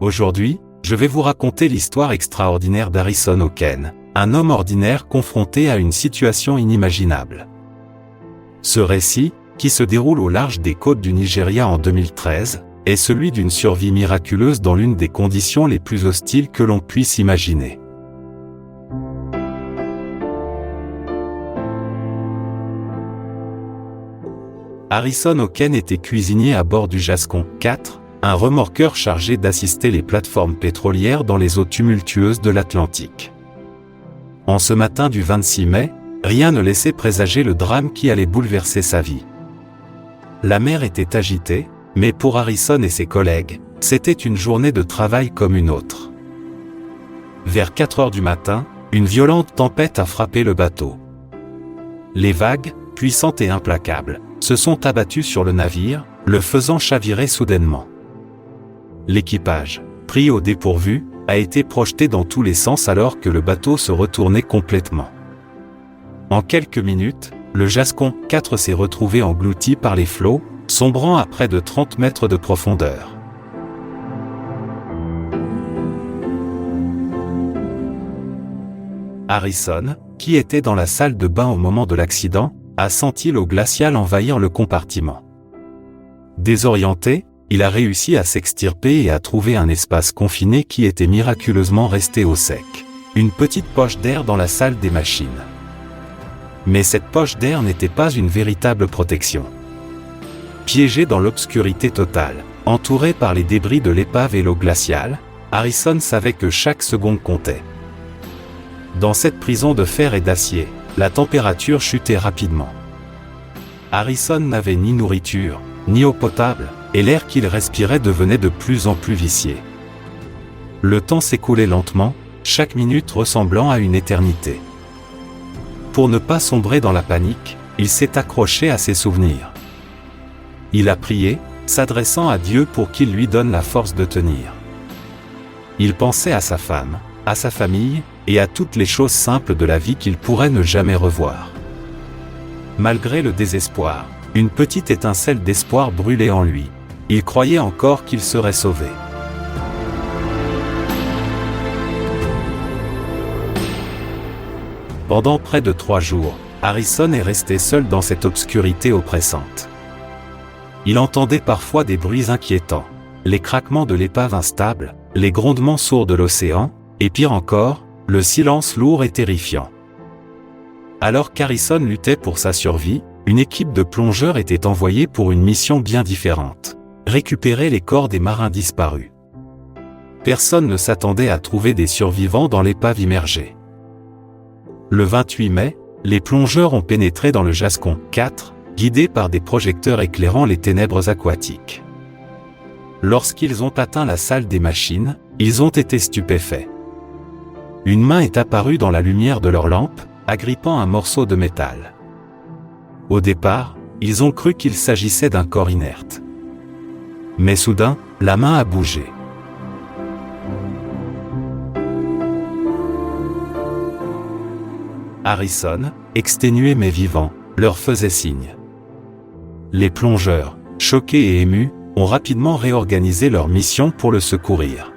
Aujourd'hui, je vais vous raconter l'histoire extraordinaire d'Harrison Oken, un homme ordinaire confronté à une situation inimaginable. Ce récit, qui se déroule au large des côtes du Nigeria en 2013, est celui d'une survie miraculeuse dans l'une des conditions les plus hostiles que l'on puisse imaginer. Harrison Oken était cuisinier à bord du Jascon 4, un remorqueur chargé d'assister les plateformes pétrolières dans les eaux tumultueuses de l'Atlantique. En ce matin du 26 mai, rien ne laissait présager le drame qui allait bouleverser sa vie. La mer était agitée, mais pour Harrison et ses collègues, c'était une journée de travail comme une autre. Vers 4 heures du matin, une violente tempête a frappé le bateau. Les vagues, puissantes et implacables, se sont abattues sur le navire, le faisant chavirer soudainement. L'équipage, pris au dépourvu, a été projeté dans tous les sens alors que le bateau se retournait complètement. En quelques minutes, le Jascon 4 s'est retrouvé englouti par les flots, sombrant à près de 30 mètres de profondeur. Harrison, qui était dans la salle de bain au moment de l'accident, a senti l'eau glaciale envahir le compartiment. Désorienté, il a réussi à s'extirper et à trouver un espace confiné qui était miraculeusement resté au sec. Une petite poche d'air dans la salle des machines. Mais cette poche d'air n'était pas une véritable protection. Piégé dans l'obscurité totale, entouré par les débris de l'épave et l'eau glaciale, Harrison savait que chaque seconde comptait. Dans cette prison de fer et d'acier, la température chutait rapidement. Harrison n'avait ni nourriture, ni eau potable, et l'air qu'il respirait devenait de plus en plus vicié. Le temps s'écoulait lentement, chaque minute ressemblant à une éternité. Pour ne pas sombrer dans la panique, il s'est accroché à ses souvenirs. Il a prié, s'adressant à Dieu pour qu'il lui donne la force de tenir. Il pensait à sa femme, à sa famille, et à toutes les choses simples de la vie qu'il pourrait ne jamais revoir. Malgré le désespoir, une petite étincelle d'espoir brûlait en lui. Il croyait encore qu'il serait sauvé. Pendant près de 3 jours, Harrison est resté seul dans cette obscurité oppressante. Il entendait parfois des bruits inquiétants, les craquements de l'épave instable, les grondements sourds de l'océan, et pire encore, le silence lourd et terrifiant. Alors qu'Harrison luttait pour sa survie, une équipe de plongeurs était envoyée pour une mission bien différente: récupérer les corps des marins disparus. Personne ne s'attendait à trouver des survivants dans l'épave immergée. Le 28 mai, les plongeurs ont pénétré dans le Jascon 4, guidés par des projecteurs éclairant les ténèbres aquatiques. Lorsqu'ils ont atteint la salle des machines, ils ont été stupéfaits. Une main est apparue dans la lumière de leur lampe, agrippant un morceau de métal. Au départ, ils ont cru qu'il s'agissait d'un corps inerte. Mais soudain, la main a bougé. Harrison, exténué mais vivant, leur faisait signe. Les plongeurs, choqués et émus, ont rapidement réorganisé leur mission pour le secourir.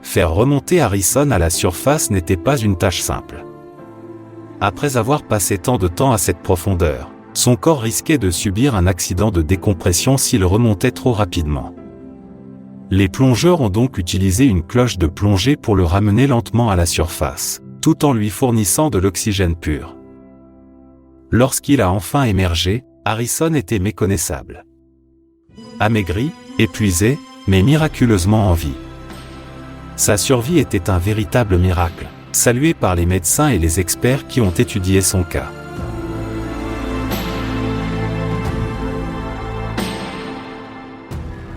Faire remonter Harrison à la surface n'était pas une tâche simple. Après avoir passé tant de temps à cette profondeur, son corps risquait de subir un accident de décompression s'il remontait trop rapidement. Les plongeurs ont donc utilisé une cloche de plongée pour le ramener lentement à la surface, tout en lui fournissant de l'oxygène pur. Lorsqu'il a enfin émergé, Harrison était méconnaissable. Amaigri, épuisé, mais miraculeusement en vie. Sa survie était un véritable miracle, salué par les médecins et les experts qui ont étudié son cas.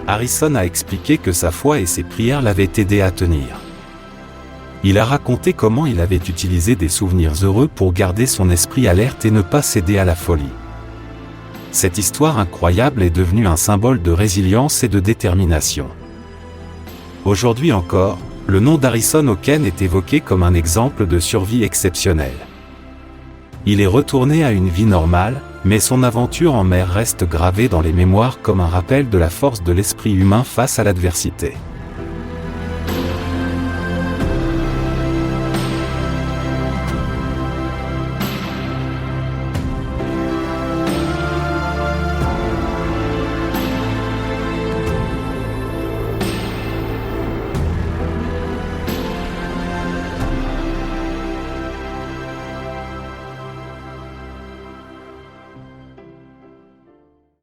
Harrison a expliqué que sa foi et ses prières l'avaient aidé à tenir. Il a raconté comment il avait utilisé des souvenirs heureux pour garder son esprit alerte et ne pas céder à la folie. Cette histoire incroyable est devenue un symbole de résilience et de détermination. Aujourd'hui encore, le nom d'Harrison Oken est évoqué comme un exemple de survie exceptionnelle. Il est retourné à une vie normale, mais son aventure en mer reste gravée dans les mémoires comme un rappel de la force de l'esprit humain face à l'adversité.